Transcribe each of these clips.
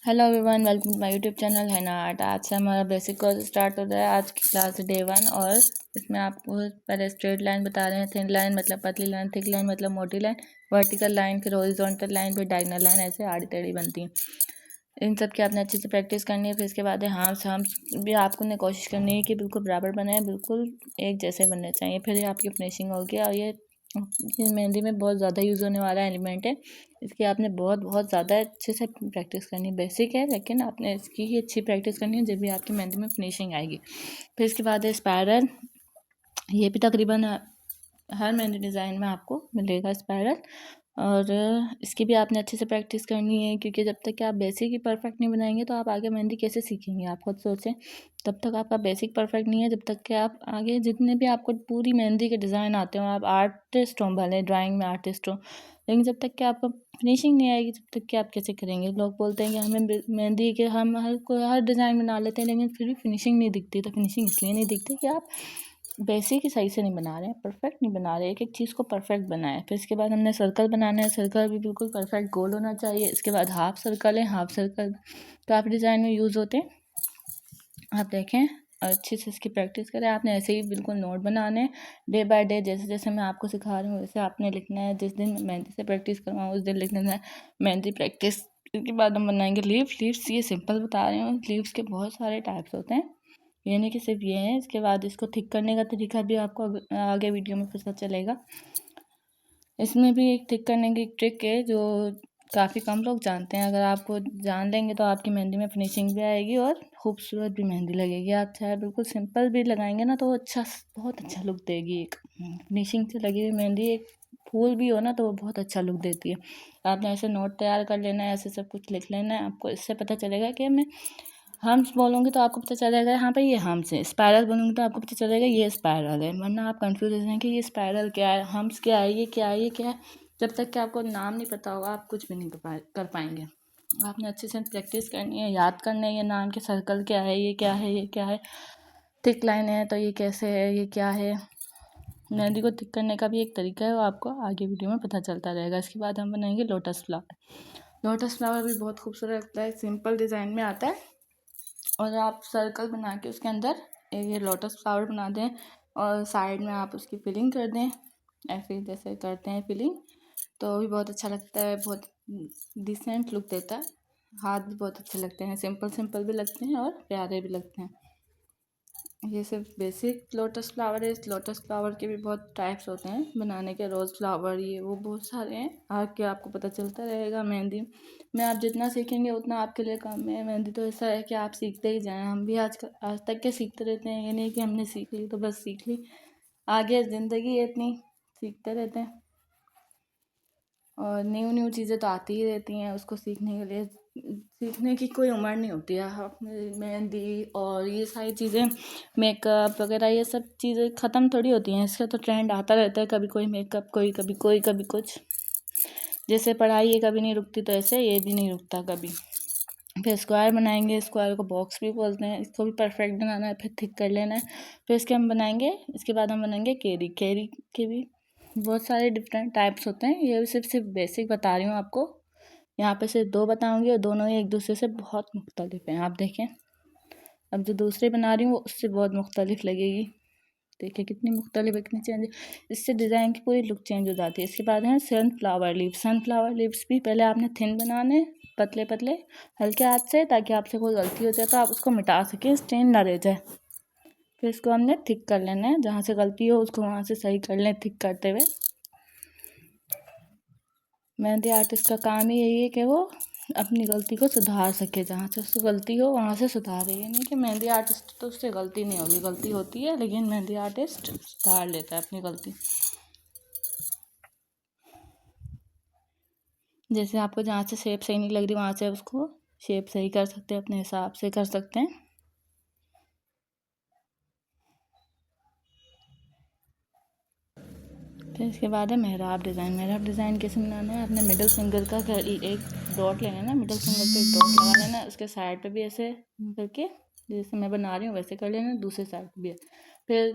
Hello everyone, welcome to my YouTube channel है ना art. आज से हमारा बेसिक कोर्स स्टार्ट हो रहा है। आज की क्लास डे 1 और इसमें आपको पहले स्ट्रेट लाइन बता रहे हैं। थिन लाइन मतलब पतली लाइन, थिक लाइन मतलब मोटी लाइन, वर्टिकल लाइन, फिर हॉरिजॉन्टल लाइन, फिर डायगोनल लाइन, ऐसे आड़ी टेढ़ी बनती हैं। इन सब की आपने अच्छे से प्रैक्टिस करनी है। फिर इसके बाद है हार्म्स भी आपको ने कोशिश करनी है कि बिल्कुल बराबर बने, बिल्कुल एक जैसे बनने चाहिए। फिर ये आपकी फिनिशिंग होगी। और ये मेहंदी में बहुत ज़्यादा यूज़ होने वाला एलिमेंट है। इसकी आपने बहुत बहुत ज़्यादा अच्छे से प्रैक्टिस करनी है। बेसिक है लेकिन आपने इसकी ही अच्छी प्रैक्टिस करनी है, जब भी आपकी मेहंदी में फिनिशिंग आएगी। फिर इसके बाद है स्पायरल। ये भी तकरीबन हर मेहंदी डिज़ाइन में आपको मिलेगा स्पायरल। और इसकी भी आपने अच्छे से प्रैक्टिस करनी है, क्योंकि जब तक कि आप बेसिक ही परफेक्ट नहीं बनाएंगे तो आप आगे मेहंदी कैसे सीखेंगे। आप खुद सोचें, तब तक आपका बेसिक परफेक्ट नहीं है जब तक कि आप आगे जितने भी आपको पूरी मेहंदी के डिज़ाइन आते हो, आप आर्टिस्ट हो, भले ड्राइंग में आर्टिस्ट हो, लेकिन जब तक कि आपको फिनिशिंग नहीं आएगी तब तक कि आप कैसे करेंगे। लोग बोलते हैं कि हमें मेहंदी के हम हर डिज़ाइन बना लेते हैं, लेकिन फिर भी फिनिशिंग नहीं दिखती। तो फिनिशिंग इसलिए नहीं दिखती कि आप बेसिक ही सही से नहीं बना रहे हैं, परफेक्ट नहीं बना रहे, एक एक चीज़ को परफेक्ट बनाएं। फिर इसके बाद हमने सर्कल बनाना है। सर्कल भी बिल्कुल परफेक्ट गोल होना चाहिए। इसके बाद हाफ सर्कल है। हाफ सर्कल काफ़ी डिज़ाइन में यूज़ होते हैं, आप देखें और अच्छे से इसकी प्रैक्टिस करें। आपने ऐसे ही बिल्कुल नोट बनाने हैं डे बाय डे, जैसे जैसे मैं आपको सिखा रही हूँ वैसे आपने लिखना है। जिस दिन मेहंदी से प्रैक्टिस करवाऊँ उस दिन लिखना है मेहंदी प्रैक्टिस। इसके बाद हम बनाएंगे लीव्स। ये सिंपल बता रही हूँ, लीव्स के बहुत सारे टाइप्स होते हैं, ये नहीं कि सिर्फ ये है। इसके बाद इसको थिक करने का तरीका भी आपको आगे वीडियो में पता चलेगा। इसमें भी एक थिक करने की एक ट्रिक है जो काफ़ी कम लोग जानते हैं। अगर आपको जान लेंगे तो आपकी मेहंदी में फिनिशिंग भी आएगी और खूबसूरत भी मेहंदी लगेगी। आप चाहे बिल्कुल सिंपल भी लगाएंगे ना तो बहुत अच्छा लुक देगी। एक फिनिशिंग से लगी हुई मेहंदी, एक फूल भी हो ना तो वो बहुत अच्छा लुक देती है। आपने ऐसे नोट तैयार कर लेना है, ऐसे सब कुछ लिख लेना है। आपको इससे पता चलेगा कि मैं हम्स बोलूँगी तो आपको पता चलेगा यहाँ पे ये हम्स है, स्पायरल बोलूँगी तो आपको पता चलेगा ये स्पायरल है। वरना आप कंफ्यूज हो जाएंगे कि ये स्पायरल क्या है, हम्स क्या है, ये क्या है, ये क्या है। जब तक कि आपको नाम नहीं पता होगा आप कुछ भी नहीं कर पाएंगे। आपने अच्छे से प्रैक्टिस करनी है, याद करना है ये नाम के। सर्कल क्या है, ये क्या है, ये क्या है। थिक लाइन है तो ये कैसे है, ये क्या है। मेहंदी को थिक करने का भी एक तरीका है, वो आपको आगे वीडियो में पता चलता रहेगा। इसके बाद हम बनाएंगे लोटस फ्लावर। लोटस फ्लावर भी बहुत खूबसूरत लगता है, सिंपल डिज़ाइन में आता है। और आप सर्कल बना के उसके अंदर ये लोटस फ्लावर बना दें और साइड में आप उसकी फिलिंग कर दें, ऐसे जैसे करते हैं फिलिंग, तो भी बहुत अच्छा लगता है, बहुत डिसेंट लुक देता है। हाथ भी बहुत अच्छे लगते हैं, सिंपल सिंपल भी लगते हैं और प्यारे भी लगते हैं। ये सिर्फ बेसिक लोटस फ्लावर है। इस लोटस फ्लावर के भी बहुत टाइप्स होते हैं बनाने के, रोज़ फ्लावर, ये वो बहुत सारे हैं। आगे आपको पता चलता रहेगा। मेहंदी में आप जितना सीखेंगे उतना आपके लिए कम है। मेहंदी तो ऐसा है कि आप सीखते ही जाएं। हम भी आज तक के सीखते रहते हैं, ये नहीं कि हमने सीख ली तो बस सीख ली। आगे ज़िंदगी है इतनी, सीखते रहते हैं और न्यू न्यू चीज़ें तो आती ही रहती हैं। उसको सीखने के लिए सीखने की कोई उम्र नहीं होती है। आप मेहंदी और ये सारी चीज़ें, मेकअप वगैरह, ये सब चीज़ें ख़त्म थोड़ी होती हैं। इसका तो ट्रेंड आता रहता है, कभी कोई मेकअप, कोई कभी कोई, कभी कुछ। जैसे पढ़ाई ये कभी नहीं रुकती, तो ऐसे ये भी नहीं रुकता कभी। फिर स्क्वायर बनाएंगे। स्क्वायर को बॉक्स भी बोलते हैं। इसको भी परफेक्ट बनाना है, फिर थिक कर लेना है। फिर इसके हम बनाएंगे, इसके बाद हम बनाएंगे केरी। केरी के भी बहुत सारे डिफरेंट टाइप्स होते हैं। ये सिर्फ बेसिक बता रही हूँ आपको। यहाँ पे सिर्फ 2 बताऊँगी और दोनों ही एक दूसरे से बहुत मुख्तलिफ हैं। आप देखें, अब जो दूसरे बना रही हूँ वो उससे बहुत मुख्तलिफ लगेगी। देखिए कितनी मुख्तलिफ, कितनी चेंज, इससे डिज़ाइन की पूरी लुक चेंज हो जाती है। इसके बाद है सनफ्लावर लीव्स। सनफ्लावर लीव्स भी पहले आपने थिन बनाने, पतले पतले हल्के हाथ से, ताकि आपसे कोई गलती हो जाए तो आप उसको मिटा सकें, स्टेन ना रह जाए। फिर इसको हमने थिक कर लेना है, जहाँ से गलती हो उसको वहाँ से सही कर लें थिक करते हुए। मेहंदी आर्टिस्ट का काम ही यही है कि वो अपनी गलती को सुधार सके, जहाँ से उससे गलती हो वहाँ से सुधारे। ये नहीं कि मेहंदी आर्टिस्ट तो उससे गलती नहीं होगी, गलती होती है, लेकिन मेहंदी आर्टिस्ट सुधार लेता है अपनी गलती। जैसे आपको जहाँ से शेप सही नहीं लग रही वहाँ से उसको शेप सही कर सकते हैं, अपने हिसाब से कर सकते हैं। फिर इसके बाद है मेहराब डिज़ाइन। मेहराब डिज़ाइन कैसे बनाना है, अपने मिडिल फिंगर का एक डॉट ले लेना, मिडिल फिंगर पे एक डॉट लगा लेना, उसके साइड पे भी ऐसे करके जैसे मैं बना रही हूँ वैसे कर लेना, दूसरे साइड पे भी। फिर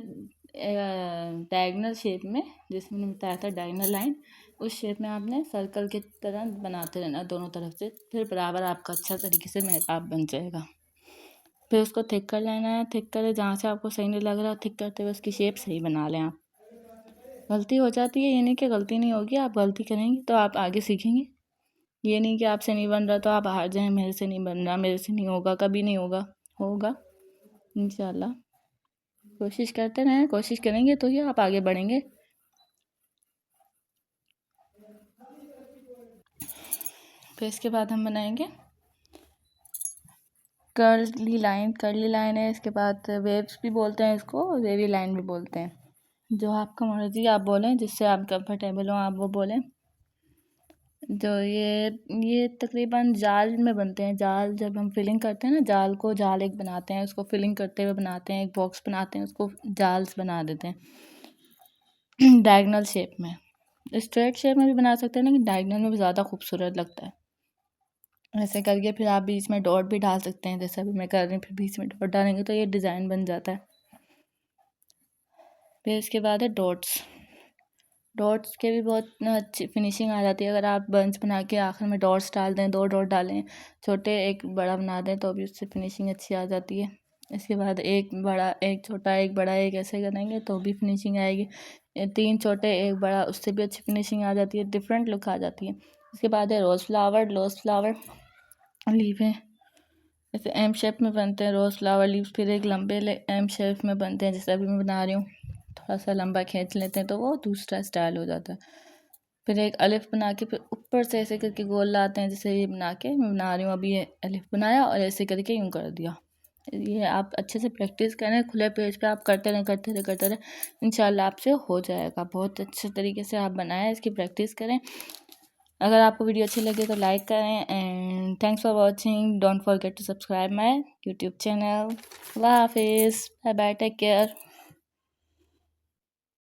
डायगोनल शेप में, जैसे मैंने बताया था डायगोनल लाइन, उस शेप में आपने सर्कल की तरह बनाते रहना दोनों तरफ से, फिर बराबर आपका अच्छा तरीके से मेकअप बन जाएगा। फिर उसको थिक कर लेना है, थिक करे जहाँ से आपको सही नहीं लग रहा, थिक करते हुए उसकी शेप सही बना लें आप। गलती हो जाती है, ये नहीं कि गलती नहीं होगी, आप गलती करेंगे तो आप आगे सीखेंगे। ये नहीं कि आपसे नहीं बन रहा तो आप हार जाएं, मेरे से नहीं बन रहा, मेरे से नहीं होगा, कभी नहीं होगा, होगा इंशाल्लाह। कोशिश करते रहें, कोशिश करेंगे तो ही आप आगे बढ़ेंगे। फिर इसके बाद हम बनाएंगे कर्ली लाइन। कर्ली लाइन है, इसके बाद वेव्स भी बोलते हैं इसको, वेवी लाइन भी बोलते हैं, जो आपका मर्जी आप बोलें, जिससे आप कंफर्टेबल हो आप वो बोलें। जो ये तकरीबन जाल में बनते हैं। जाल जब हम फिलिंग करते हैं ना, जाल को जाल एक बनाते हैं, उसको फिलिंग करते हुए बनाते हैं, एक बॉक्स बनाते हैं, उसको जाल्स बना देते हैं डायगनल शेप में। स्ट्रेट शेप में भी बना सकते हैं, लेकिन डायगनल में भी ज़्यादा खूबसूरत लगता है। ऐसे करके फिर आप बीच में डॉट भी डाल सकते हैं, जैसे अभी मैं कर रही हूँ, फिर बीच में डॉट डालेंगे तो ये डिज़ाइन बन जाता है। फिर इसके बाद है डॉट्स। डॉट्स के भी बहुत अच्छी फिनिशिंग आ जाती है अगर आप बंच बना के आखिर में डॉट्स डाल दें, 2 डॉट डालें, छोटे एक बड़ा बना दें तो भी उससे फिनिशिंग अच्छी आ जाती है। इसके बाद एक बड़ा एक छोटा एक बड़ा एक ऐसे करेंगे तो भी फिनिशिंग आएगी। 3 छोटे एक बड़ा, उससे भी अच्छी फिनिशिंग आ जाती है, डिफरेंट लुक आ जाती है। इसके बाद है रोज़ फ्लावर लीफ है, जैसे एम शेप में बनते हैं रोज़ फ्लावर लीव्स। फिर एक लंबे एम शेप में बनते हैं, जैसे अभी मैं बना रही हूँ, थोड़ा सा लंबा खींच लेते हैं तो वो दूसरा स्टाइल हो जाता है। फिर एक अलिफ बना के फिर ऊपर से ऐसे करके गोल लाते हैं, जैसे ये बना के मैं बना रही हूँ अभी, ये अलिफ बनाया और ऐसे करके यूँ कर दिया। ये आप अच्छे से प्रैक्टिस करें, खुले पेज पे आप करते रहें इंशाल्लाह आपसे हो जाएगा। बहुत अच्छे तरीके से आप बनाएं, इसकी प्रैक्टिस करें। अगर आपको वीडियो अच्छी लगे तो लाइक करें, and thanks for watching. Don't forget to subscribe my YouTube channel. अल्लाह हाफिज़, बाय बाय, टेक केयर।